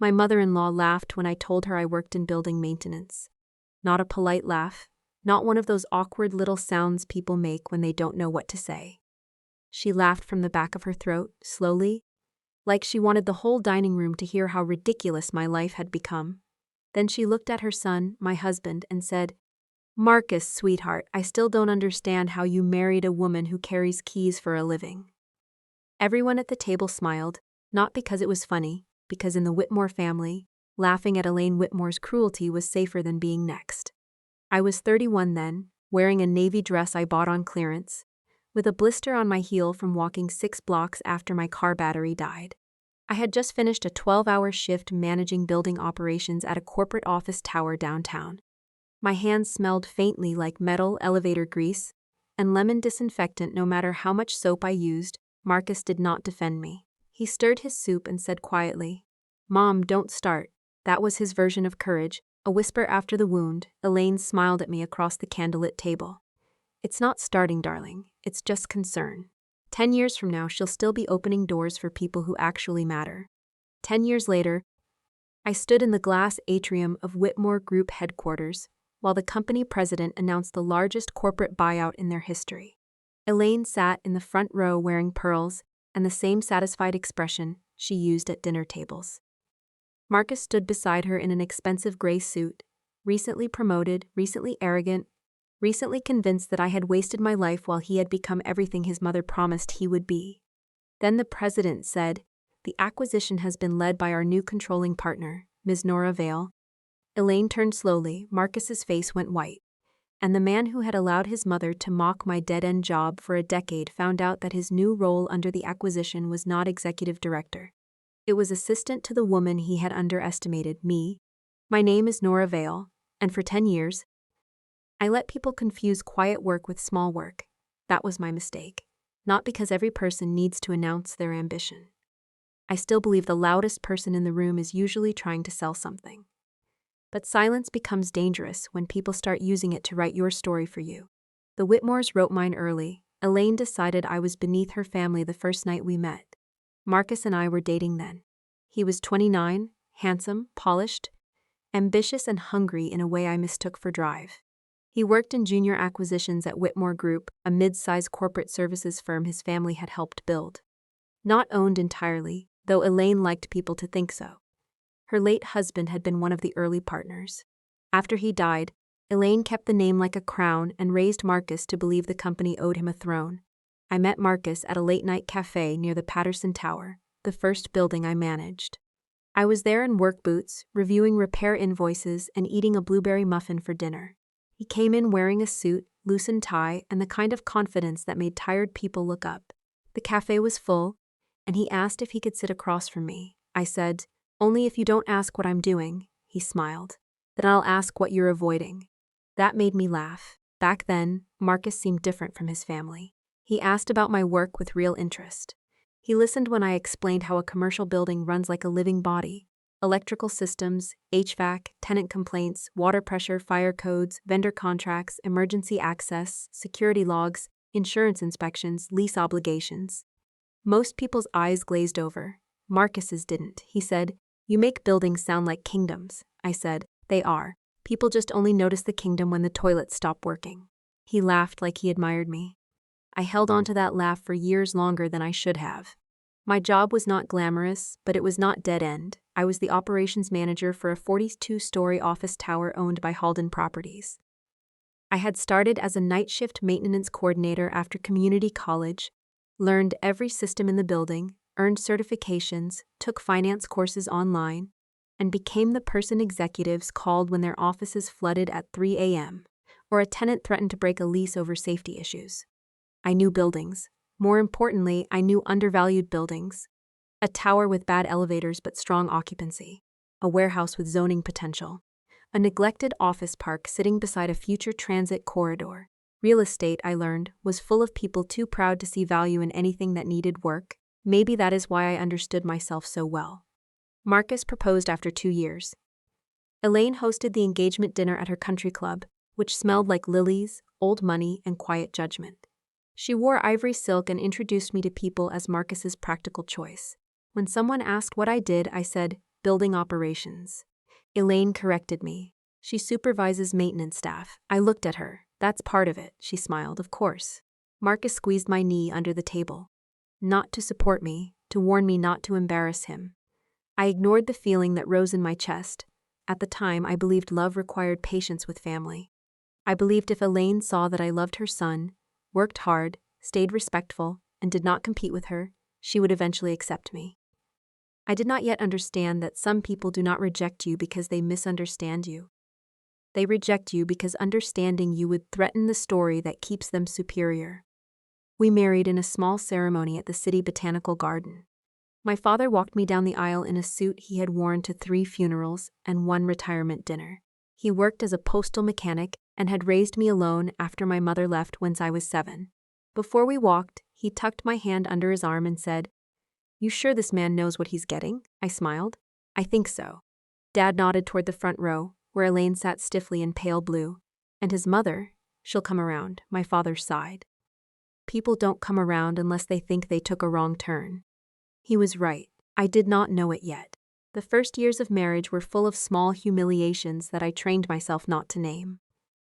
My mother-in-law laughed when I told her I worked in building maintenance. Not a polite laugh, not one of those awkward little sounds people make when they don't know what to say. She laughed from the back of her throat, slowly, like she wanted the whole dining room to hear how ridiculous my life had become. Then she looked at her son, my husband, and said, "Marcus, sweetheart, I still don't understand how you married a woman who carries keys for a living." Everyone at the table smiled, not because it was funny, because in the Whitmore family, laughing at Elaine Whitmore's cruelty was safer than being next. I was 31 then, wearing a navy dress I bought on clearance, with a blister on my heel from walking 6 blocks after my car battery died. I had just finished a 12-hour shift managing building operations at a corporate office tower downtown. My hands smelled faintly like metal elevator grease and lemon disinfectant. No matter how much soap I used, Marcus did not defend me. He stirred his soup and said quietly, "Mom, don't start." That was his version of courage, a whisper after the wound. Elaine smiled at me across the candlelit table. "It's not starting, darling. It's just concern. 10 years from now, she'll still be opening doors for people who actually matter." 10 years later, I stood in the glass atrium of Whitmore Group headquarters, while the company president announced the largest corporate buyout in their history. Elaine sat in the front row wearing pearls and the same satisfied expression she used at dinner tables. Marcus stood beside her in an expensive gray suit, recently promoted, recently arrogant, recently convinced that I had wasted my life while he had become everything his mother promised he would be. Then the president said, "The acquisition has been led by our new controlling partner, Ms. Nora Vale." Elaine turned slowly, Marcus's face went white, and the man who had allowed his mother to mock my dead-end job for a decade found out that his new role under the acquisition was not executive director. It was assistant to the woman he had underestimated, me. My name is Nora Vale, and for 10 years, I let people confuse quiet work with small work. That was my mistake. Not because every person needs to announce their ambition. I still believe the loudest person in the room is usually trying to sell something. But silence becomes dangerous when people start using it to write your story for you. The Whitmores wrote mine early. Elaine decided I was beneath her family the first night we met. Marcus and I were dating then. He was 29, handsome, polished, ambitious and hungry in a way I mistook for drive. He worked in junior acquisitions at Whitmore Group, a mid-size corporate services firm his family had helped build. Not owned entirely, though Elaine liked people to think so. Her late husband had been one of the early partners. After he died, Elaine kept the name like a crown and raised Marcus to believe the company owed him a throne. I met Marcus at a late-night cafe near the Patterson Tower, the first building I managed. I was there in work boots, reviewing repair invoices and eating a blueberry muffin for dinner. He came in wearing a suit, loosened tie, and the kind of confidence that made tired people look up. The cafe was full, and he asked if he could sit across from me. I said, "Only if you don't ask what I'm doing." He smiled. "Then I'll ask what you're avoiding." That made me laugh. Back then, Marcus seemed different from his family. He asked about my work with real interest. He listened when I explained how a commercial building runs like a living body. Electrical systems, HVAC, tenant complaints, water pressure, fire codes, vendor contracts, emergency access, security logs, insurance inspections, lease obligations. Most people's eyes glazed over. Marcus's didn't. He said, "You make buildings sound like kingdoms." I said, "They are. People just only notice the kingdom when the toilets stop working." He laughed like he admired me. I held on to that laugh for years longer than I should have. My job was not glamorous, but it was not dead-end. I was the operations manager for a 42-story office tower owned by Halden Properties. I had started as a night shift maintenance coordinator after community college, learned every system in the building, earned certifications, took finance courses online, and became the person executives called when their offices flooded at 3 a.m. or a tenant threatened to break a lease over safety issues. I knew buildings. More importantly, I knew undervalued buildings. A tower with bad elevators but strong occupancy. A warehouse with zoning potential. A neglected office park sitting beside a future transit corridor. Real estate, I learned, was full of people too proud to see value in anything that needed work. Maybe that is why I understood myself so well. Marcus proposed after 2 years. Elaine hosted the engagement dinner at her country club, which smelled like lilies, old money, and quiet judgment. She wore ivory silk and introduced me to people as Marcus's practical choice. When someone asked what I did, I said, building operations. Elaine corrected me. She supervises maintenance staff. I looked at her. That's part of it, she smiled, of course. Marcus squeezed my knee under the table. Not to support me, to warn me not to embarrass him. I ignored the feeling that rose in my chest. At the time, I believed love required patience with family. I believed if Elaine saw that I loved her son, worked hard, stayed respectful, and did not compete with her, she would eventually accept me. I did not yet understand that some people do not reject you because they misunderstand you. They reject you because understanding you would threaten the story that keeps them superior. We married in a small ceremony at the city botanical garden. My father walked me down the aisle in a suit he had worn to 3 funerals and 1 retirement dinner. He worked as a postal mechanic and had raised me alone after my mother left when I was 7. Before we walked, he tucked my hand under his arm and said, "You sure this man knows what he's getting?" I smiled. "I think so." Dad nodded toward the front row, where Elaine sat stiffly in pale blue. "And his mother, she'll come around," my father sighed. "People don't come around unless they think they took a wrong turn." He was right. I did not know it yet. The first years of marriage were full of small humiliations that I trained myself not to name.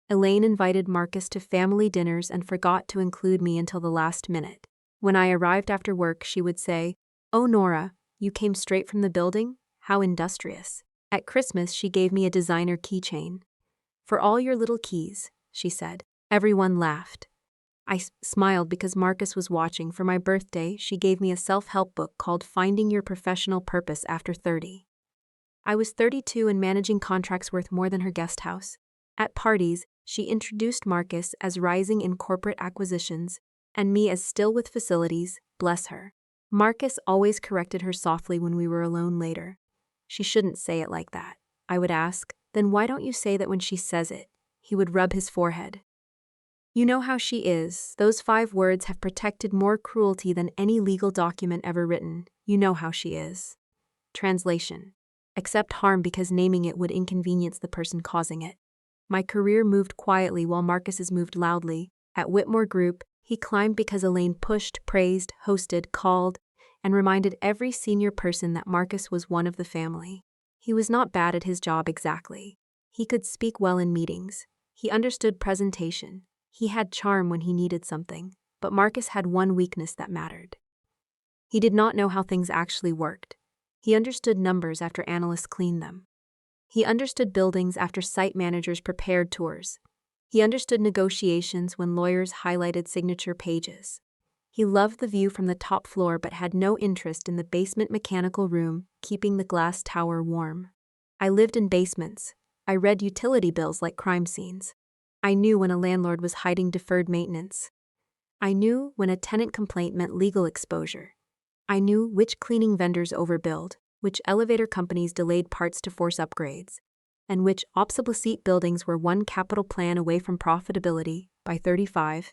Elaine invited Marcus to family dinners and forgot to include me until the last minute. When I arrived after work, she would say, "Oh, Nora, you came straight from the building? How industrious." At Christmas, she gave me a designer keychain. "For all your little keys," she said. Everyone laughed. I smiled because Marcus was watching. For my birthday, she gave me a self-help book called Finding Your Professional Purpose After 30. I was 32 and managing contracts worth more than her guest house. At parties, she introduced Marcus as rising in corporate acquisitions, and me as still with facilities, bless her. Marcus always corrected her softly when we were alone later. "She shouldn't say it like that," I would ask. "Then why don't you say that when she says it?" He would rub his forehead. "You know how she is. Those 5 words have protected more cruelty than any legal document ever written. You know how she is." Translation: accept harm because naming it would inconvenience the person causing it. My career moved quietly while Marcus's moved loudly. At Whitmore Group, he climbed because Elaine pushed, praised, hosted, called, and reminded every senior person that Marcus was one of the family. He was not bad at his job exactly. He could speak well in meetings. He understood presentation. He had charm when he needed something, but Marcus had one weakness that mattered. He did not know how things actually worked. He understood numbers after analysts cleaned them. He understood buildings after site managers prepared tours. He understood negotiations when lawyers highlighted signature pages. He loved the view from the top floor but had no interest in the basement mechanical room, keeping the glass tower warm. I lived in basements. I read utility bills like crime scenes. I knew when a landlord was hiding deferred maintenance. I knew when a tenant complaint meant legal exposure. I knew which cleaning vendors overbilled, which elevator companies delayed parts to force upgrades, and which obsolete buildings were one capital plan away from profitability. By 35,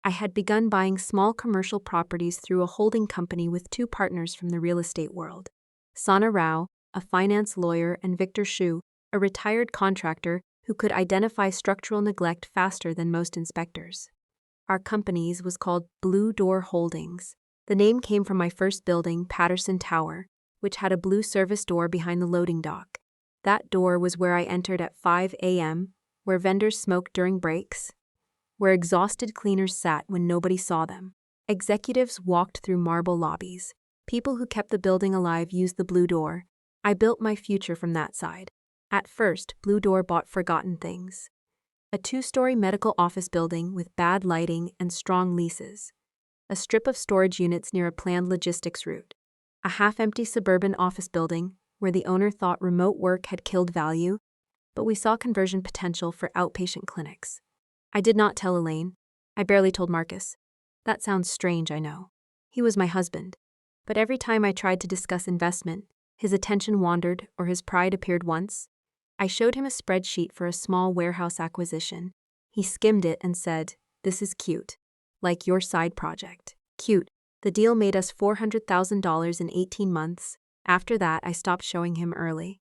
I had begun buying small commercial properties through a holding company with 2 partners from the real estate world. Sana Rao, a finance lawyer, and Victor Shu, a retired contractor who could identify structural neglect faster than most inspectors. Our company's was called Blue Door Holdings. The name came from my first building, Patterson Tower, which had a blue service door behind the loading dock. That door was where I entered at 5 a.m., where vendors smoked during breaks, where exhausted cleaners sat when nobody saw them. Executives walked through marble lobbies. People who kept the building alive used the blue door. I built my future from that side. At first, Blue Door bought forgotten things. A 2-story medical office building with bad lighting and strong leases. A strip of storage units near a planned logistics route. A half-empty suburban office building where the owner thought remote work had killed value, but we saw conversion potential for outpatient clinics. I did not tell Elaine. I barely told Marcus. That sounds strange, I know. He was my husband. But every time I tried to discuss investment, his attention wandered or his pride appeared once. I showed him a spreadsheet for a small warehouse acquisition. He skimmed it and said, "This is cute. Like your side project." Cute. The deal made us $400,000 in 18 months. After that, I stopped showing him early.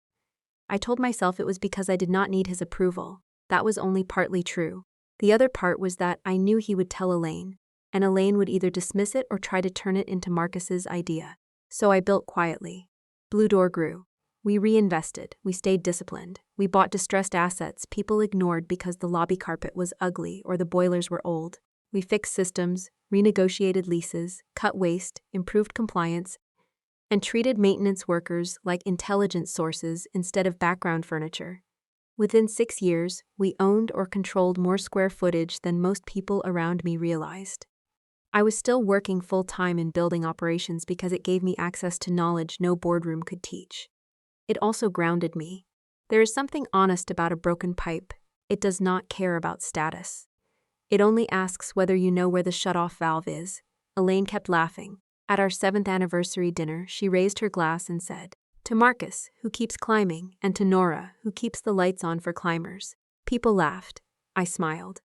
I told myself it was because I did not need his approval. That was only partly true. The other part was that I knew he would tell Elaine, and Elaine would either dismiss it or try to turn it into Marcus's idea. So I built quietly. Blue Door grew. We reinvested, we stayed disciplined, we bought distressed assets people ignored because the lobby carpet was ugly or the boilers were old. We fixed systems, renegotiated leases, cut waste, improved compliance, and treated maintenance workers like intelligence sources instead of background furniture. Within 6 years, we owned or controlled more square footage than most people around me realized. I was still working full-time in building operations because it gave me access to knowledge no boardroom could teach. It also grounded me. There is something honest about a broken pipe. It does not care about status. It only asks whether you know where the shut-off valve is. Elaine kept laughing. At our 7th anniversary dinner, she raised her glass and said, "To Marcus, who keeps climbing, and to Nora, who keeps the lights on for climbers." People laughed. I smiled.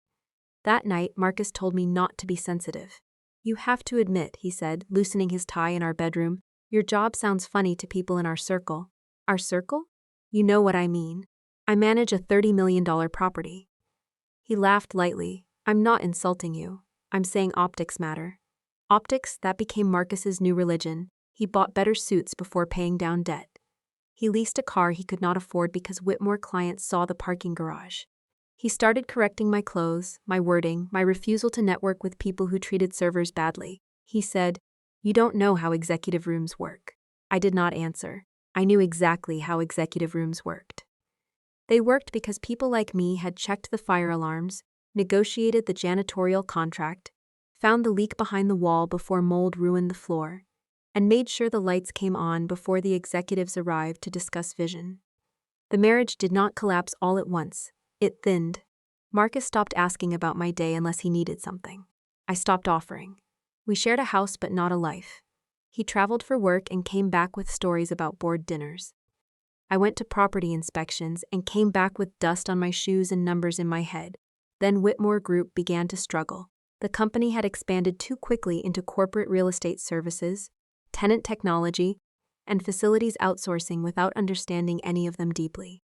That night, Marcus told me not to be sensitive. "You have to admit," he said, loosening his tie in our bedroom, "your job sounds funny to people in our circle." Our circle? You know what I mean. I manage a $30 million property. He laughed lightly. "I'm not insulting you. I'm saying optics matter." Optics, that became Marcus's new religion. He bought better suits before paying down debt. He leased a car he could not afford because Whitmore clients saw the parking garage. He started correcting my clothes, my wording, my refusal to network with people who treated servers badly. He said, "You don't know how executive rooms work." I did not answer. I knew exactly how executive rooms worked. They worked because people like me had checked the fire alarms, negotiated the janitorial contract, found the leak behind the wall before mold ruined the floor, and made sure the lights came on before the executives arrived to discuss vision. The marriage did not collapse all at once. It thinned. Marcus stopped asking about my day unless he needed something. I stopped offering. We shared a house but not a life. He traveled for work and came back with stories about bored dinners. I went to property inspections and came back with dust on my shoes and numbers in my head. Then Whitmore Group began to struggle. The company had expanded too quickly into corporate real estate services, tenant technology, and facilities outsourcing without understanding any of them deeply.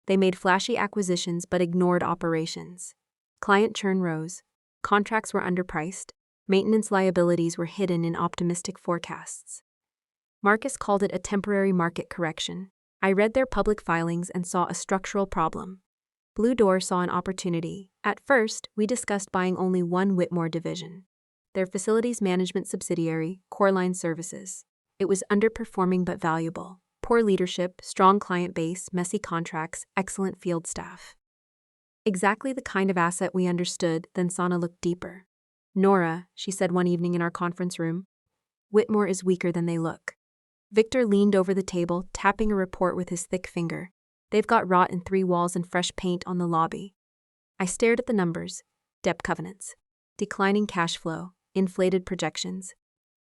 They made flashy acquisitions but ignored operations. Client churn rose. Contracts were underpriced. Maintenance liabilities were hidden in optimistic forecasts. Marcus called it a temporary market correction. I read their public filings and saw a structural problem. Blue Door saw an opportunity. At first, we discussed buying only one Whitmore division. Their facilities management subsidiary, Coreline Services. It was underperforming but valuable. Poor leadership, strong client base, messy contracts, excellent field staff. Exactly the kind of asset we understood. Then Sana looked deeper. "Nora," she said one evening in our conference room, "Whitmore is weaker than they look." Victor leaned over the table, tapping a report with his thick finger. "They've got rot in 3 walls and fresh paint on the lobby." I stared at the numbers. Debt covenants. Declining cash flow. Inflated projections.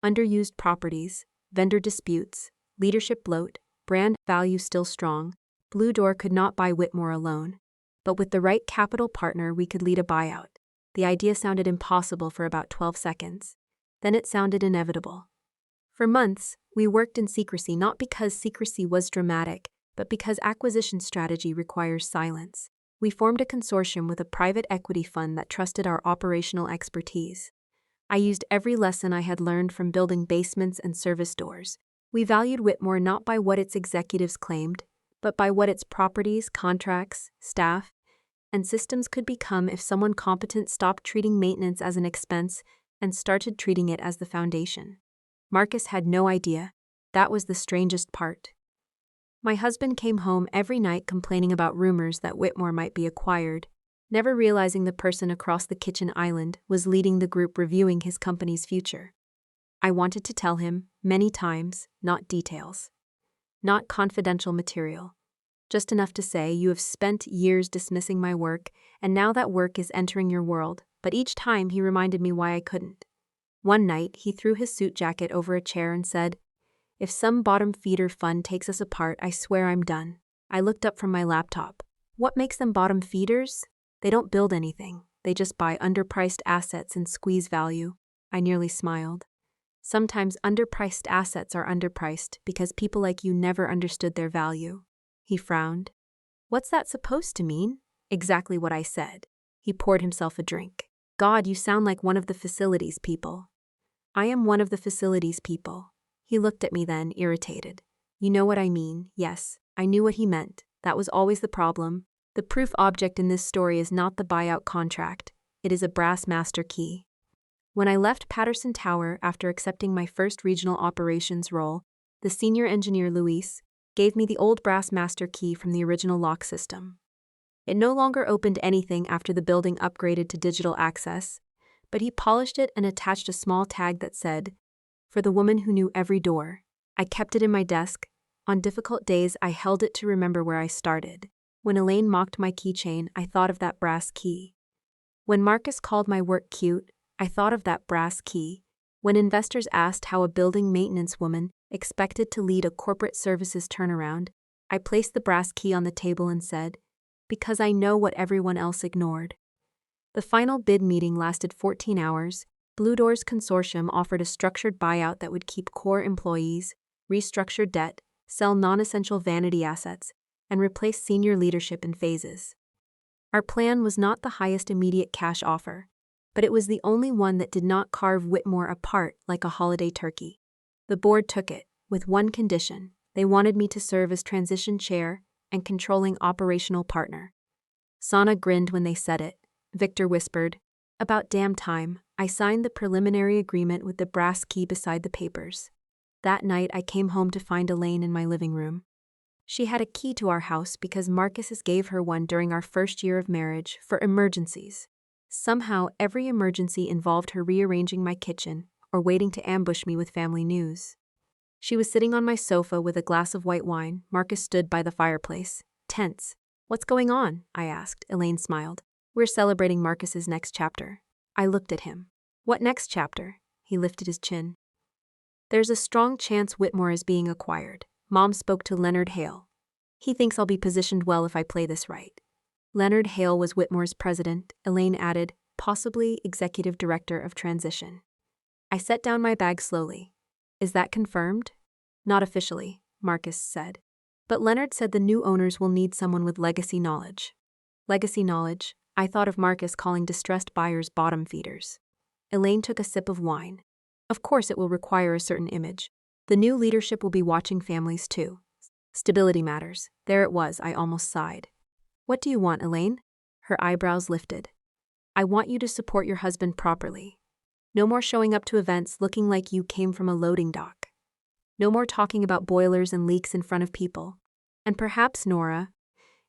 Underused properties. Vendor disputes. Leadership bloat. Brand value still strong. Blue Door could not buy Whitmore alone. But with the right capital partner, we could lead a buyout. The idea sounded impossible for about 12 seconds. Then it sounded inevitable. For months, we worked in secrecy, not because secrecy was dramatic, but because acquisition strategy requires silence. We formed a consortium with a private equity fund that trusted our operational expertise. I used every lesson I had learned from building basements and service doors. We valued Whitmore not by what its executives claimed, but by what its properties, contracts, staff, and systems could become if someone competent stopped treating maintenance as an expense and started treating it as the foundation. Marcus had no idea. That was the strangest part. My husband came home every night complaining about rumors that Whitmore might be acquired, never realizing the person across the kitchen island was leading the group reviewing his company's future. I wanted to tell him, many times, not details. Not confidential material. Just enough to say, "You have spent years dismissing my work, and now that work is entering your world," but each time he reminded me why I couldn't. One night, he threw his suit jacket over a chair and said, "If some bottom feeder fund takes us apart, I swear I'm done." I looked up from my laptop. What makes them bottom feeders? They don't build anything. They just buy underpriced assets and squeeze value. I nearly smiled. Sometimes underpriced assets are underpriced because people like you never understood their value. He frowned. "What's that supposed to mean?" Exactly what I said. He poured himself a drink. "God, you sound like one of the facilities people." "I am one of the facilities people." He looked at me then, irritated. You know what I mean, yes. I knew what he meant. That was always the problem. The proof object in this story is not the buyout contract. It is a brass master key. When I left Patterson Tower after accepting my first regional operations role, the senior engineer Luis gave me the old brass master key from the original lock system. It no longer opened anything after the building upgraded to digital access, but he polished it and attached a small tag that said, "For the woman who knew every door." I kept it in my desk. On difficult days, I held it to remember where I started. When Elaine mocked my keychain, I thought of that brass key. When Marcus called my work cute, I thought of that brass key. When investors asked how a building maintenance woman expected to lead a corporate services turnaround, I placed the brass key on the table and said, "Because I know what everyone else ignored." The final bid meeting lasted 14 hours. Blue Doors Consortium offered a structured buyout that would keep core employees, restructure debt, sell non-essential vanity assets, and replace senior leadership in phases. Our plan was not the highest immediate cash offer, but it was the only one that did not carve Whitmore apart like a holiday turkey. The board took it, with one condition. They wanted me to serve as transition chair and controlling operational partner. Sana grinned when they said it. Victor whispered, "About damn time." I signed the preliminary agreement with the brass key beside the papers. That night I came home to find Elaine in my living room. She had a key to our house because Marcus gave her one during our first year of marriage for emergencies. Somehow, every emergency involved her rearranging my kitchen or waiting to ambush me with family news. She was sitting on my sofa with a glass of white wine. Marcus stood by the fireplace, tense. "What's going on?" I asked. Elaine smiled. "We're celebrating Marcus's next chapter." I looked at him. "What next chapter?" He lifted his chin. "There's a strong chance Whitmore is being acquired." Mom spoke to Leonard Hale. "He thinks I'll be positioned well if I play this right." Leonard Hale was Whitmore's president, Elaine added, possibly executive director of transition. I set down my bag slowly. "Is that confirmed?" "Not officially," Marcus said. "But Leonard said the new owners will need someone with legacy knowledge." Legacy knowledge? I thought of Marcus calling distressed buyers bottom feeders. Elaine took a sip of wine. "Of course it will require a certain image. The new leadership will be watching families too. Stability matters." There it was, I almost sighed. "What do you want, Elaine?" Her eyebrows lifted. "I want you to support your husband properly. No more showing up to events looking like you came from a loading dock. No more talking about boilers and leaks in front of people. And perhaps, Nora,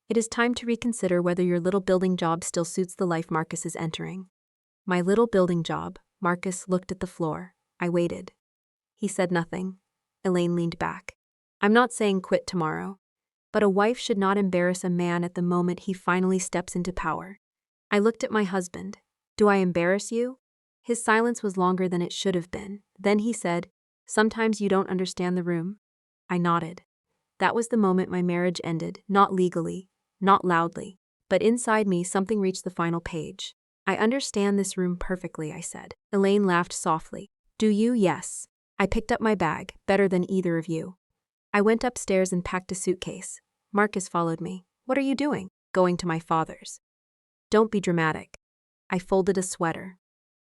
it is time to reconsider whether your little building job still suits the life Marcus is entering." My little building job. Marcus looked at the floor. I waited. He said nothing. Elaine leaned back. "I'm not saying quit tomorrow, but a wife should not embarrass a man at the moment he finally steps into power." I looked at my husband. "Do I embarrass you?" His silence was longer than it should have been. Then he said, "Sometimes you don't understand the room." I nodded. That was the moment my marriage ended, not legally, not loudly, but inside me something reached the final page. "I understand this room perfectly," I said. Elaine laughed softly. "Do you?" "Yes." I picked up my bag, "Better than either of you." I went upstairs and packed a suitcase. Marcus followed me. "What are you doing?" "Going to my father's." "Don't be dramatic." I folded a sweater.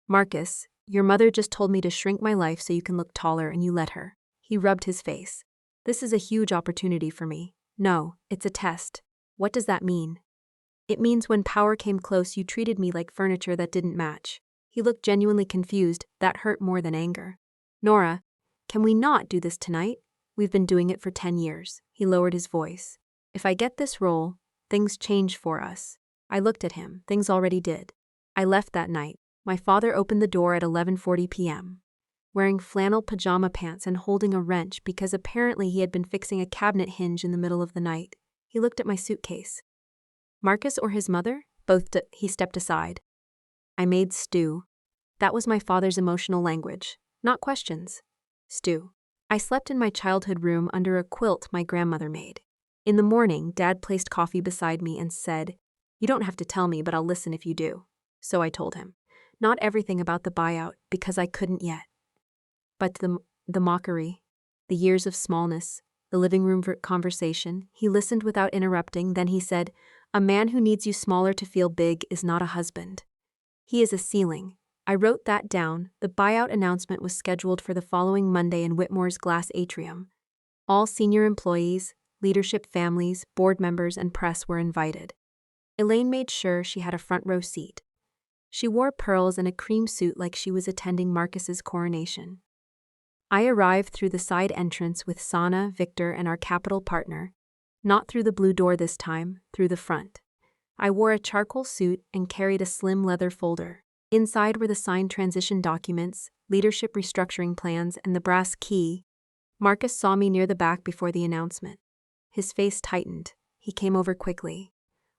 "Marcus, your mother just told me to shrink my life so you can look taller and you let her." He rubbed his face. "This is a huge opportunity for me." "No, it's a test." "What does that mean?" "It means when power came close you treated me like furniture that didn't match." He looked genuinely confused. That hurt more than anger. "Nora, can we not do this tonight? We've been doing it for 10 years. He lowered his voice. "If I get this role, things change for us." I looked at him. Things already did. I left that night. My father opened the door at 11:40 p.m. Wearing flannel pajama pants and holding a wrench because apparently he had been fixing a cabinet hinge in the middle of the night. He looked at my suitcase. "Marcus or his mother?" "Both." He stepped aside. "I made stew." That was my father's emotional language. Not questions. Stew. I slept in my childhood room under a quilt my grandmother made. In the morning, Dad placed coffee beside me and said, "You don't have to tell me, but I'll listen if you do." So I told him. Not everything about the buyout, because I couldn't yet. But the mockery, the years of smallness, the living room conversation. He listened without interrupting, then he said, "A man who needs you smaller to feel big is not a husband. He is a ceiling." I wrote that down. The buyout announcement was scheduled for the following Monday in Whitmore's glass atrium. All senior employees, leadership families, board members, and press were invited. Elaine made sure she had a front row seat. She wore pearls and a cream suit like she was attending Marcus's coronation. I arrived through the side entrance with Sana, Victor, and our capital partner, not through the blue door this time, through the front. I wore a charcoal suit and carried a slim leather folder. Inside were the signed transition documents, leadership restructuring plans, and the brass key. Marcus saw me near the back before the announcement. His face tightened. He came over quickly.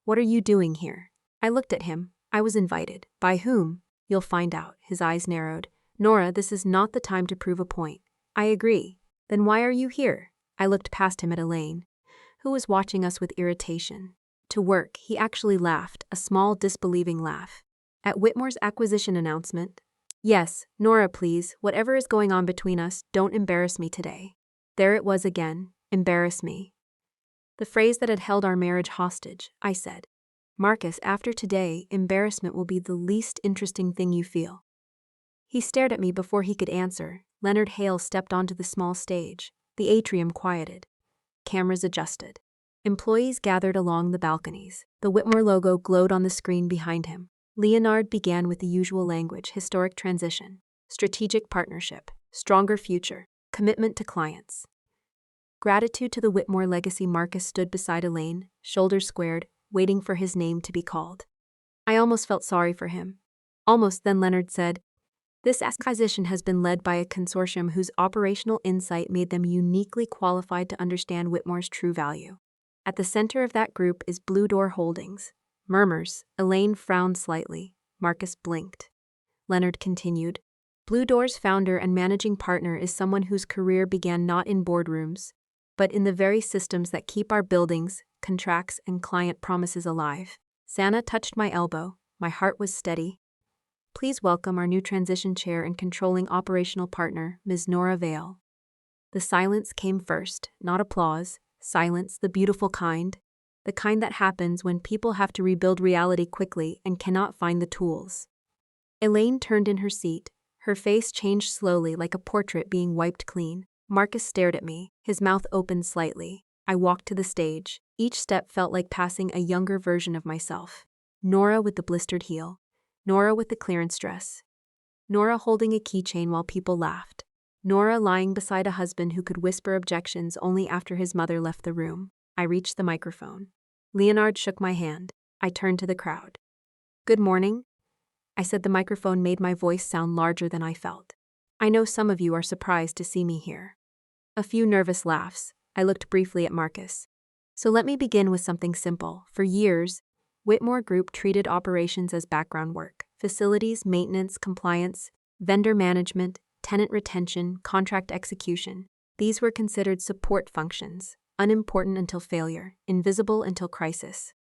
"What are you doing here?" I looked at him. I was invited. By whom? You'll find out. His eyes narrowed. Nora, this is not the time to prove a point. I agree. Then why are you here? I looked past him at Elaine, who was watching us with irritation. To work, he actually laughed, a small disbelieving laugh. At Whitmore's acquisition announcement. Yes, Nora, please, whatever is going on between us, don't embarrass me today. There it was again, embarrass me. The phrase that had held our marriage hostage, I said. Marcus, after today, embarrassment will be the least interesting thing you feel. He stared at me before he could answer. Leonard Hale stepped onto the small stage. The atrium quieted. Cameras adjusted. Employees gathered along the balconies. The Whitmore logo glowed on the screen behind him. Leonard began with the usual language: historic transition, strategic partnership, stronger future, commitment to clients. Gratitude to the Whitmore legacy. Marcus stood beside Elaine, shoulders squared, waiting for his name to be called. I almost felt sorry for him. Almost. Then Leonard said, "This acquisition has been led by a consortium whose operational insight made them uniquely qualified to understand Whitmore's true value. At the center of that group is Blue Door Holdings." Murmurs. Elaine frowned slightly. Marcus blinked. Leonard continued, "Blue Door's founder and managing partner is someone whose career began not in boardrooms, but in the very systems that keep our buildings, contracts, and client promises alive." Sana touched my elbow. My heart was steady. "Please welcome our new transition chair and controlling operational partner, Ms. Nora Vale." The silence came first, not applause. Silence, the beautiful kind. The kind that happens when people have to rebuild reality quickly and cannot find the tools. Elaine turned in her seat. Her face changed slowly, like a portrait being wiped clean. Marcus stared at me, his mouth opened slightly. I walked to the stage. Each step felt like passing a younger version of myself. Nora with the blistered heel. Nora with the clearance dress. Nora holding a keychain while people laughed. Nora lying beside a husband who could whisper objections only after his mother left the room. I reached the microphone. Leonard shook my hand. I turned to the crowd. "Good morning," I said. The microphone made my voice sound larger than I felt. "I know some of you are surprised to see me here." A few nervous laughs. I looked briefly at Marcus. "So let me begin with something simple. For years, Whitmore Group treated operations as background work. Facilities, maintenance, compliance, vendor management, tenant retention, contract execution. These were considered support functions, unimportant until failure, invisible until crisis.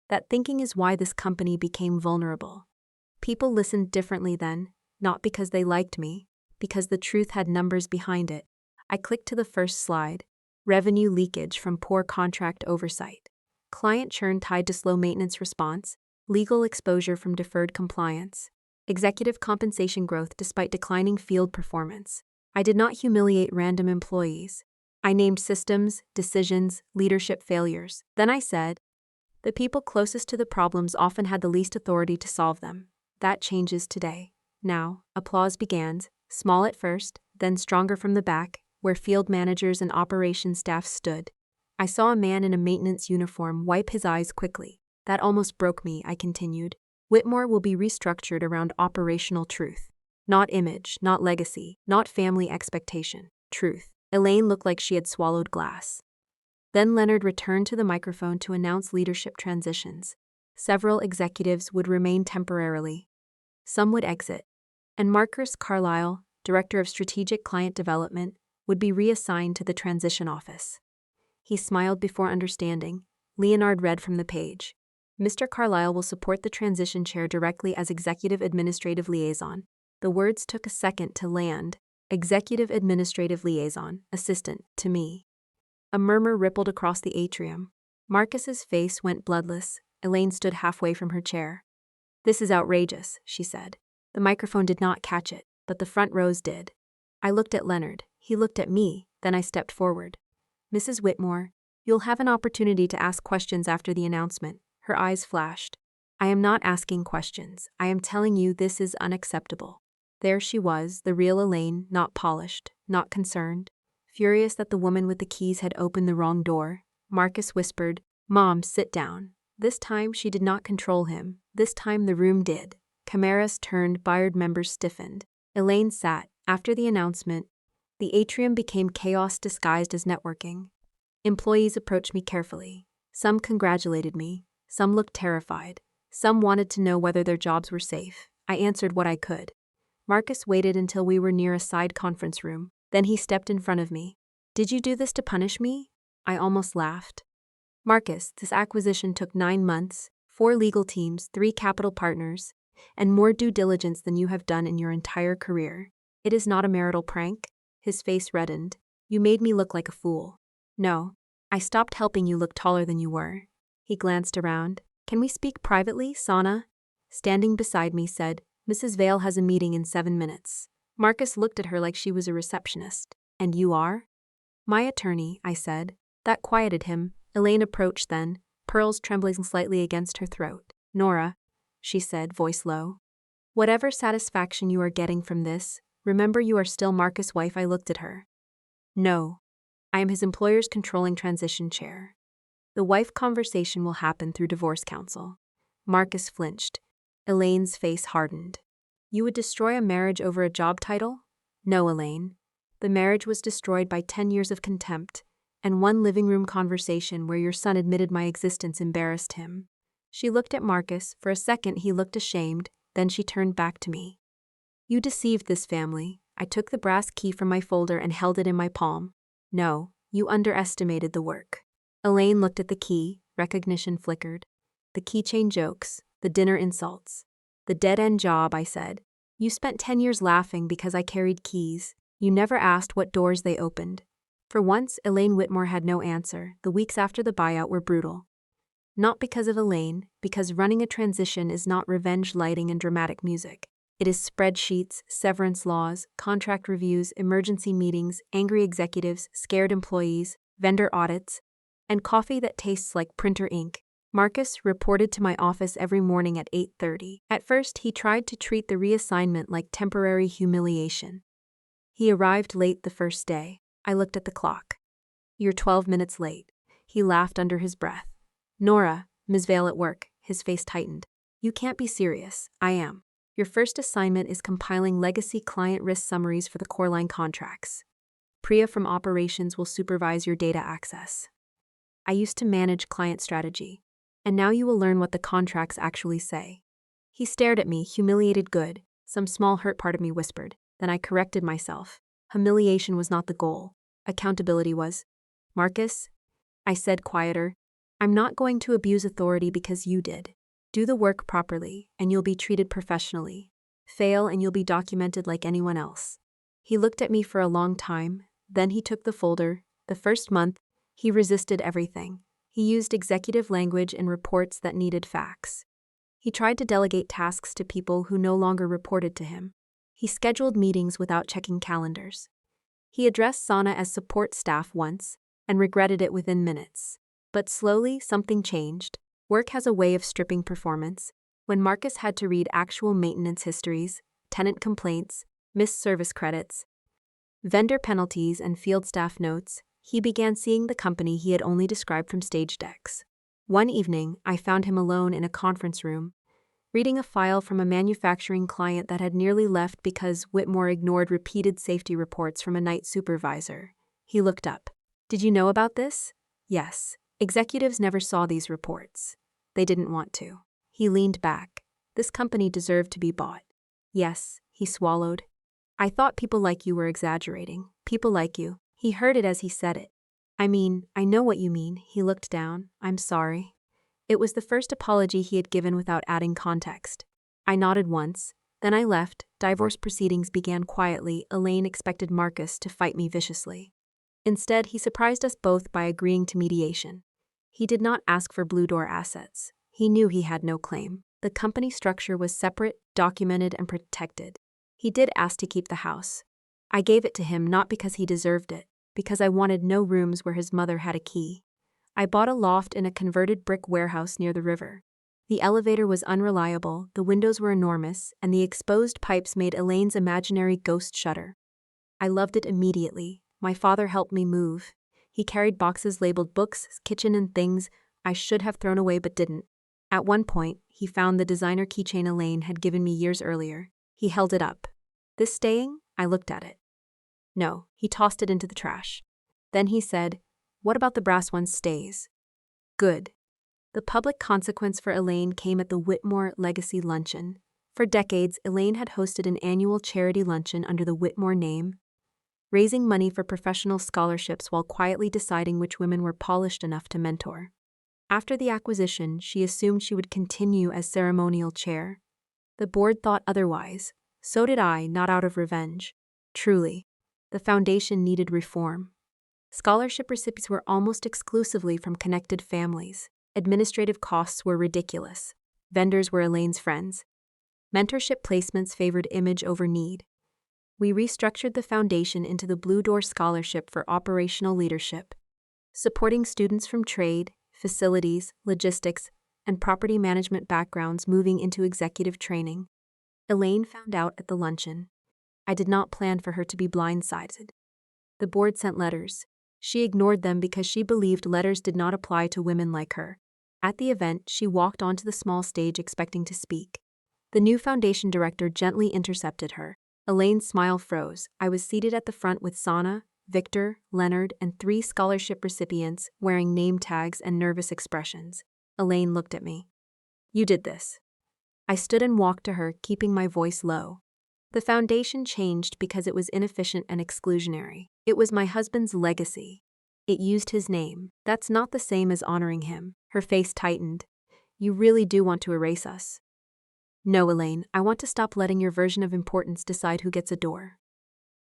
That thinking is why this company became vulnerable. People listened differently then, not because they liked me, because the truth had numbers behind it. I clicked to the first slide. Revenue leakage from poor contract oversight. Client churn tied to slow maintenance response. Legal exposure from deferred compliance. Executive compensation growth despite declining field performance. I did not humiliate random employees. I named systems, decisions, leadership failures. Then I said, the people closest to the problems often had the least authority to solve them. That changes today. Now, applause began, small at first, then stronger from the back, where field managers and operations staff stood. I saw a man in a maintenance uniform wipe his eyes quickly. That almost broke me, I continued. Whitmore will be restructured around operational truth. Not image, not legacy, not family expectation. Truth. Elaine looked like she had swallowed glass. Then Leonard returned to the microphone to announce leadership transitions. Several executives would remain temporarily. Some would exit. And Marcus Carlisle, Director of Strategic Client Development, would be reassigned to the transition office. He smiled before understanding. Leonard read from the page. Mr. Carlisle will support the transition chair directly as Executive Administrative Liaison. The words took a second to land. Executive Administrative Liaison, Assistant, to me. A murmur rippled across the atrium. Marcus's face went bloodless. Elaine stood halfway from her chair. This is outrageous, she said. The microphone did not catch it, but the front rows did. I looked at Leonard. He looked at me. Then I stepped forward. Mrs. Whitmore, you'll have an opportunity to ask questions after the announcement. Her eyes flashed. I am not asking questions. I am telling you this is unacceptable. There she was, the real Elaine, not polished, not concerned. Furious that the woman with the keys had opened the wrong door, Marcus whispered, "Mom, sit down." This time she did not control him. This time the room did. Chimeras turned, board members stiffened. Elaine sat. After the announcement, the atrium became chaos disguised as networking. Employees approached me carefully. Some congratulated me. Some looked terrified. Some wanted to know whether their jobs were safe. I answered what I could. Marcus waited until we were near a side conference room. Then he stepped in front of me. "Did you do this to punish me?" I almost laughed. "Marcus, this acquisition took 9 months, 4 legal teams, 3 capital partners, and more due diligence than you have done in your entire career. It is not a marital prank." His face reddened. "You made me look like a fool." "No. I stopped helping you look taller than you were." He glanced around. "Can we speak privately, Sana?" Standing beside me said, "Mrs. Vale has a meeting in 7 minutes." Marcus looked at her like she was a receptionist. "And you are?" "My attorney," I said. That quieted him. Elaine approached then, pearls trembling slightly against her throat. "Nora," she said, voice low. "Whatever satisfaction you are getting from this, remember you are still Marcus' wife." I looked at her. "No. I am his employer's controlling transition chair. The wife conversation will happen through divorce counsel." Marcus flinched. Elaine's face hardened. "You would destroy a marriage over a job title?" "No, Elaine. The marriage was destroyed by 10 years of contempt, and one living room conversation where your son admitted my existence embarrassed him." She looked at Marcus. For a second he looked ashamed, then she turned back to me. "You deceived this family." I took the brass key from my folder and held it in my palm. "No, you underestimated the work." Elaine looked at the key. Recognition flickered. "The keychain jokes, the dinner insults, the dead-end job," I said. "You spent 10 years laughing because I carried keys. You never asked what doors they opened." For once, Elaine Whitmore had no answer. The weeks after the buyout were brutal. Not because of Elaine, because running a transition is not revenge lighting and dramatic music. It is spreadsheets, severance laws, contract reviews, emergency meetings, angry executives, scared employees, vendor audits, and coffee that tastes like printer ink. Marcus reported to my office every morning at 8:30. At first, he tried to treat the reassignment like temporary humiliation. He arrived late the first day. I looked at the clock. "You're 12 minutes late." He laughed under his breath. "Nora, Ms. Vale at work." His face tightened. "You can't be serious." "I am. Your first assignment is compiling legacy client risk summaries for the core line contracts. Priya from operations will supervise your data access. I used to manage client strategy. And now you will learn what the contracts actually say." He stared at me, humiliated. "Good." Some small hurt part of me whispered. Then I corrected myself. Humiliation was not the goal. Accountability was. "Marcus," I said quieter, "I'm not going to abuse authority because you did. Do the work properly, and you'll be treated professionally. Fail, and you'll be documented like anyone else." He looked at me for a long time. Then he took the folder. The first month, he resisted everything. He used executive language in reports that needed facts. He tried to delegate tasks to people who no longer reported to him. He scheduled meetings without checking calendars. He addressed Sana as support staff once and regretted it within minutes. But slowly, something changed. Work has a way of stripping performance. When Marcus had to read actual maintenance histories, tenant complaints, missed service credits, vendor penalties, and field staff notes, he began seeing the company he had only described from stage decks. One evening, I found him alone in a conference room, reading a file from a manufacturing client that had nearly left because Whitmore ignored repeated safety reports from a night supervisor. He looked up. "Did you know about this?" "Yes. Executives never saw these reports. They didn't want to." He leaned back. "This company deserved to be bought." "Yes," he swallowed. "I thought people like you were exaggerating. People like you." He heard it as he said it. "I mean, I know what you mean." He looked down. "I'm sorry." It was the first apology he had given without adding context. I nodded once. Then I left. Divorce proceedings began quietly. Elaine expected Marcus to fight me viciously. Instead, he surprised us both by agreeing to mediation. He did not ask for Blue Door assets. He knew he had no claim. The company structure was separate, documented, and protected. He did ask to keep the house. I gave it to him not because he deserved it, because I wanted no rooms where his mother had a key. I bought a loft in a converted brick warehouse near the river. The elevator was unreliable, the windows were enormous, and the exposed pipes made Elaine's imaginary ghost shudder. I loved it immediately. My father helped me move. He carried boxes labeled books, kitchen, and things I should have thrown away but didn't. At one point, he found the designer keychain Elaine had given me years earlier. He held it up. "This staying?" I looked at it. No, he tossed it into the trash. Then he said, "What about the brass one stays?" Good. The public consequence for Elaine came at the Whitmore Legacy Luncheon. For decades, Elaine had hosted an annual charity luncheon under the Whitmore name, raising money for professional scholarships while quietly deciding which women were polished enough to mentor. After the acquisition, she assumed she would continue as ceremonial chair. The board thought otherwise. So did I, not out of revenge. Truly, the foundation needed reform. Scholarship recipients were almost exclusively from connected families. Administrative costs were ridiculous. Vendors were Elaine's friends. Mentorship placements favored image over need. We restructured the foundation into the Blue Door Scholarship for operational leadership, supporting students from trade, facilities, logistics, and property management backgrounds moving into executive training. Elaine found out at the luncheon. I did not plan for her to be blindsided. The board sent letters. She ignored them because she believed letters did not apply to women like her. At the event, she walked onto the small stage expecting to speak. The new foundation director gently intercepted her. Elaine's smile froze. I was seated at the front with Sana, Victor, Leonard, and 3 scholarship recipients wearing name tags and nervous expressions. Elaine looked at me. "You did this." I stood and walked to her, keeping my voice low. The foundation changed because it was inefficient and exclusionary. It was my husband's legacy. It used his name. That's not the same as honoring him. Her face tightened. "You really do want to erase us." "No, Elaine, I want to stop letting your version of importance decide who gets a door."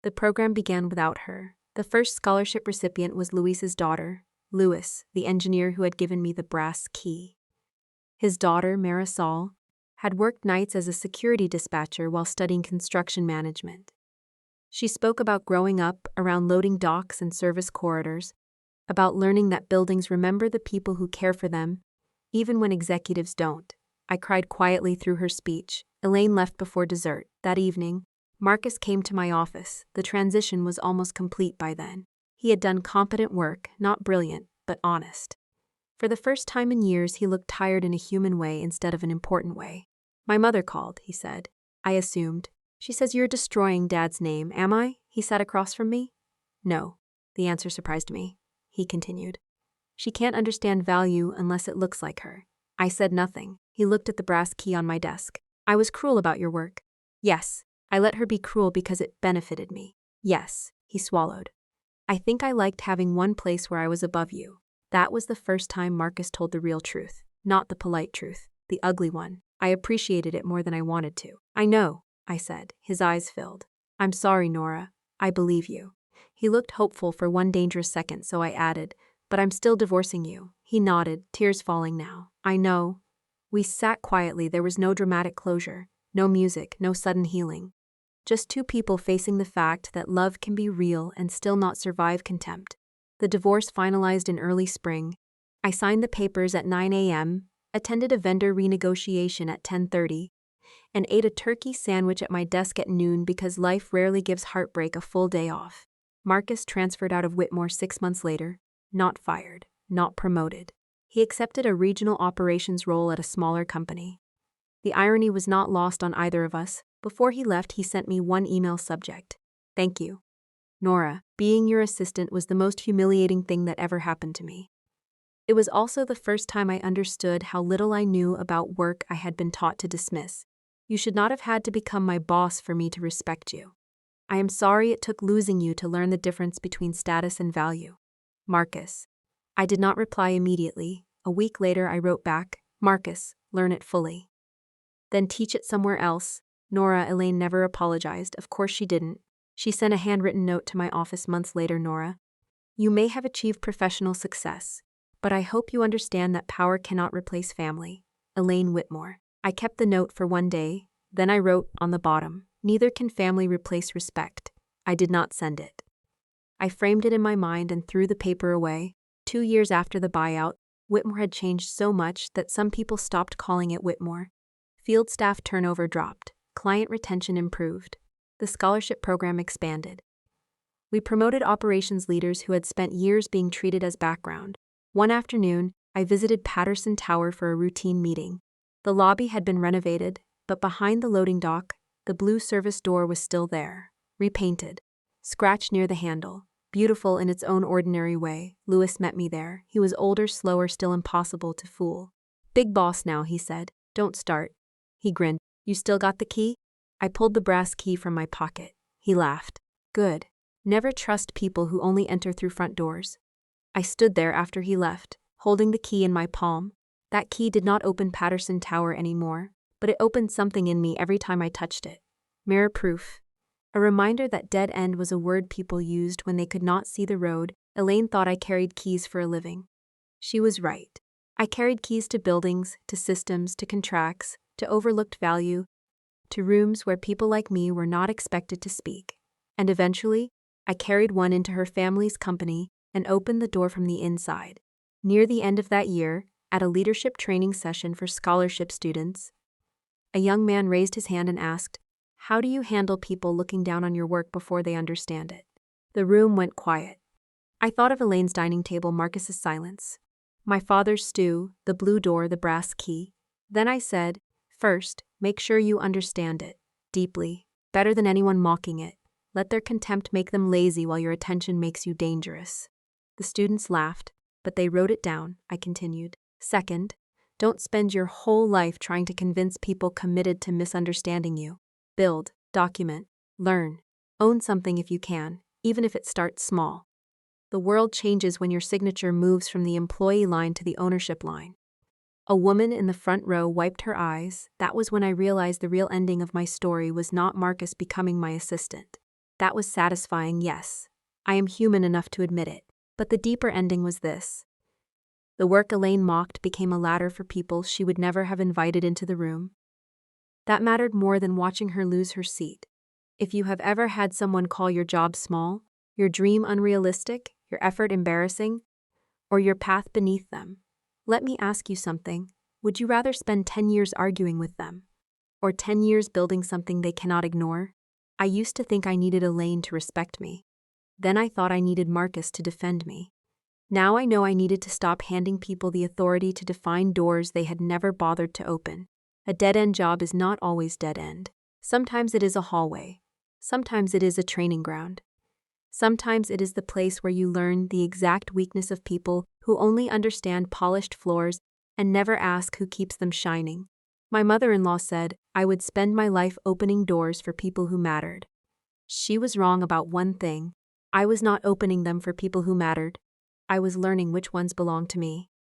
The program began without her. The first scholarship recipient was Luis's daughter, Louis, the engineer who had given me the brass key. His daughter, Marisol, had worked nights as a security dispatcher while studying construction management. She spoke about growing up around loading docks and service corridors, about learning that buildings remember the people who care for them, even when executives don't. I cried quietly through her speech. Elaine left before dessert. That evening, Marcus came to my office. The transition was almost complete by then. He had done competent work, not brilliant, but honest. For the first time in years, he looked tired in a human way instead of an important way. "My mother called," he said. I assumed. "She says you're destroying Dad's name, am I?" He sat across from me. "No." The answer surprised me. He continued. "She can't understand value unless it looks like her." I said nothing. He looked at the brass key on my desk. "I was cruel about your work." "Yes." I let her be cruel because it benefited me. "Yes." He swallowed. "I think I liked having one place where I was above you." That was the first time Marcus told the real truth, not the polite truth, the ugly one. I appreciated it more than I wanted to. "I know," I said. His eyes filled. "I'm sorry, Nora. I believe you." He looked hopeful for one dangerous second, so I added, "But I'm still divorcing you." He nodded, tears falling now. "I know." We sat quietly. There was no dramatic closure, no music, no sudden healing. Just 2 people facing the fact that love can be real and still not survive contempt. The divorce finalized in early spring. I signed the papers at 9 a.m., attended a vendor renegotiation at 10:30, and ate a turkey sandwich at my desk at noon because life rarely gives heartbreak a full day off. Marcus transferred out of Whitmore 6 months later, not fired, not promoted. He accepted a regional operations role at a smaller company. The irony was not lost on either of us. Before he left, he sent me one email subject: "Thank you. Nora, being your assistant was the most humiliating thing that ever happened to me." It was also the first time I understood how little I knew about work I had been taught to dismiss. "You should not have had to become my boss for me to respect you. I am sorry it took losing you to learn the difference between status and value. Marcus." I did not reply immediately. A week later, I wrote back, "Marcus, learn it fully. Then teach it somewhere else." Nora, Elaine never apologized. Of course she didn't. She sent a handwritten note to my office months later. "Nora, you may have achieved professional success, but I hope you understand that power cannot replace family. Elaine Whitmore." I kept the note for one day, then I wrote on the bottom, "Neither can family replace respect." I did not send it. I framed it in my mind and threw the paper away. 2 years after the buyout, Whitmore had changed so much that some people stopped calling it Whitmore. Field staff turnover dropped. Client retention improved. The scholarship program expanded. We promoted operations leaders who had spent years being treated as background. One afternoon, I visited Patterson Tower for a routine meeting. The lobby had been renovated, but behind the loading dock, the blue service door was still there, repainted, scratched near the handle. Beautiful in its own ordinary way. Lewis met me there. He was older, slower, still impossible to fool. "Big boss now," he said. "Don't start." He grinned. "You still got the key?" I pulled the brass key from my pocket. He laughed. "Good. Never trust people who only enter through front doors." I stood there after he left, holding the key in my palm. That key did not open Patterson Tower anymore, but it opened something in me every time I touched it. Mirror proof. A reminder that dead end was a word people used when they could not see the road. Elaine thought I carried keys for a living. She was right. I carried keys to buildings, to systems, to contracts, to overlooked value, to rooms where people like me were not expected to speak. And eventually, I carried one into her family's company and opened the door from the inside. Near the end of that year, at a leadership training session for scholarship students, a young man raised his hand and asked, "How do you handle people looking down on your work before they understand it?" The room went quiet. I thought of Elaine's dining table, Marcus's silence, my father's stew, the blue door, the brass key. Then I said, "First, make sure you understand it, deeply, better than anyone mocking it. Let their contempt make them lazy while your attention makes you dangerous." The students laughed, but they wrote it down, I continued. "Second, don't spend your whole life trying to convince people committed to misunderstanding you. Build, document, learn, own something if you can, even if it starts small. The world changes when your signature moves from the employee line to the ownership line." A woman in the front row wiped her eyes. That was when I realized the real ending of my story was not Marcus becoming my assistant. That was satisfying, yes. I am human enough to admit it. But the deeper ending was this. The work Elaine mocked became a ladder for people she would never have invited into the room. That mattered more than watching her lose her seat. If you have ever had someone call your job small, your dream unrealistic, your effort embarrassing, or your path beneath them, let me ask you something. Would you rather spend 10 years arguing with them, or 10 years building something they cannot ignore? I used to think I needed Elaine to respect me. Then I thought I needed Marcus to defend me. Now I know I needed to stop handing people the authority to define doors they had never bothered to open. A dead-end job is not always dead-end. Sometimes it is a hallway. Sometimes it is a training ground. Sometimes it is the place where you learn the exact weakness of people who only understand polished floors and never ask who keeps them shining. My mother-in-law said I would spend my life opening doors for people who mattered. She was wrong about one thing. I was not opening them for people who mattered. I was learning which ones belonged to me.